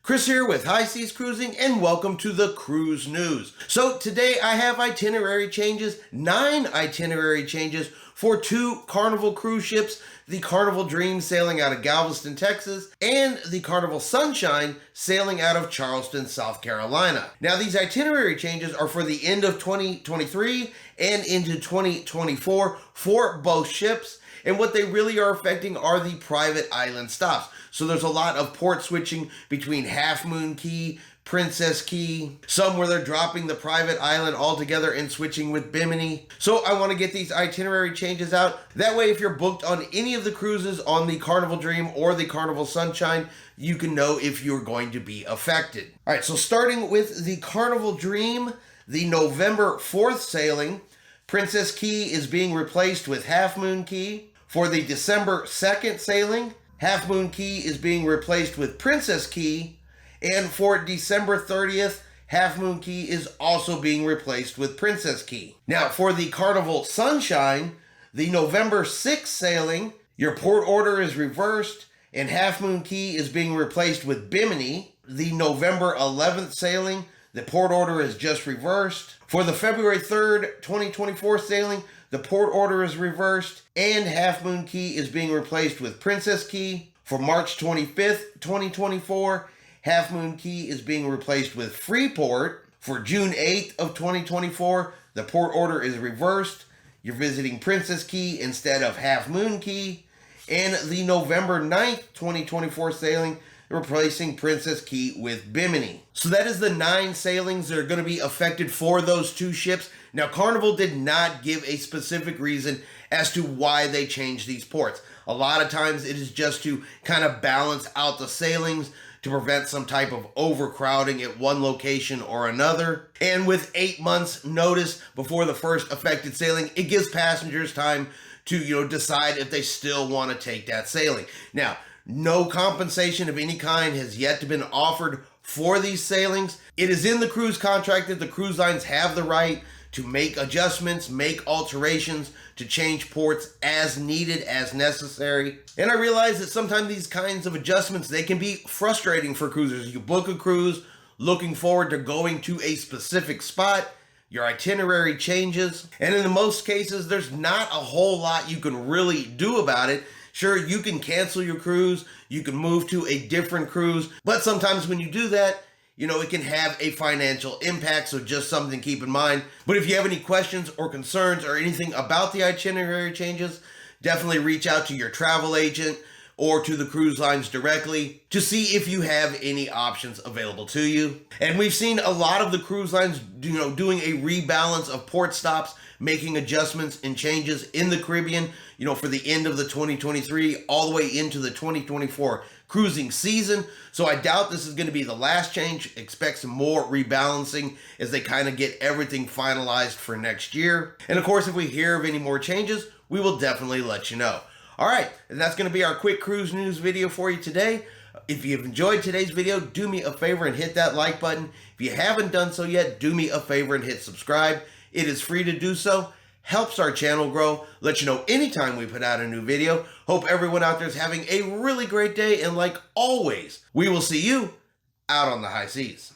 Chris here with High Seas Cruising, and welcome to the Cruise News. So today I have itinerary changes, 9 itinerary changes for 2 Carnival cruise ships, the Carnival Dream sailing out of Galveston, Texas, and the Carnival Sunshine sailing out of Charleston, South Carolina. Now these itinerary changes are for the end of 2023 and into 2024 for both ships. And what they really are affecting are the private island stops. So there's a lot of port switching between Half Moon Cay, Princess Cay, some where they're dropping the private island altogether and switching with Bimini. So I want to get these itinerary changes out. That way, if you're booked on any of the cruises on the Carnival Dream or the Carnival Sunshine, you can know if you're going to be affected. All right, so starting with the Carnival Dream, the November 4th sailing, Princess Cay is being replaced with Half Moon Cay. For the December 2nd sailing, Half Moon Cay is being replaced with Princess Cay. And for December 30th, Half Moon Cay is also being replaced with Princess Cay. Now, for the Carnival Sunshine, the November 6th sailing, your port order is reversed, and Half Moon Cay is being replaced with Bimini. The November 11th sailing, the port order is just reversed. For the February 3rd, 2024 sailing, the port order is reversed, and Half Moon Cay is being replaced with Princess Cay. For March 25th, 2024, Half Moon Cay is being replaced with Freeport. For June 8th of 2024, the port order is reversed. You're visiting Princess Cay instead of Half Moon Cay. And the November 9th, 2024 sailing, replacing Princess Cay with Bimini. So that is the 9 sailings that are going to be affected for those 2 ships. Now, Carnival did not give a specific reason as to why they changed these ports. A lot of times it is just to kind of balance out the sailings to prevent some type of overcrowding at one location or another. And with 8 months notice before the first affected sailing, it gives passengers time to, decide if they still want to take that sailing. Now, no compensation of any kind has yet to been offered for these sailings. It is in the cruise contract that the cruise lines have the right to make adjustments, make alterations, to change ports as needed, as necessary. And I realize that sometimes these kinds of adjustments, they can be frustrating for cruisers. You book a cruise looking forward to going to a specific spot, your itinerary changes, and in most cases, there's not a whole lot you can really do about it. Sure, you can cancel your cruise, you can move to a different cruise, but sometimes when you do that, it can have a financial impact, so just something to keep in mind. But if you have any questions or concerns or anything about the itinerary changes, definitely reach out to your travel agent or to the cruise lines directly to see if you have any options available to you. And we've seen a lot of the cruise lines, doing a rebalance of port stops, making adjustments and changes in the Caribbean, for the end of the 2023 all the way into the 2024 cruising season. So I doubt this is going to be the last change. Expect some more rebalancing as they kind of get everything finalized for next year. And of course, if we hear of any more changes, we will definitely let you know. All right, and that's going to be our quick cruise news video for you today. If you've enjoyed today's video, do me a favor and hit that like button. If you haven't done so yet, do me a favor and hit subscribe. It is free to do so, helps our channel grow, let you know anytime we put out a new video. Hope everyone out there is having a really great day, and like always, we will see you out on the high seas.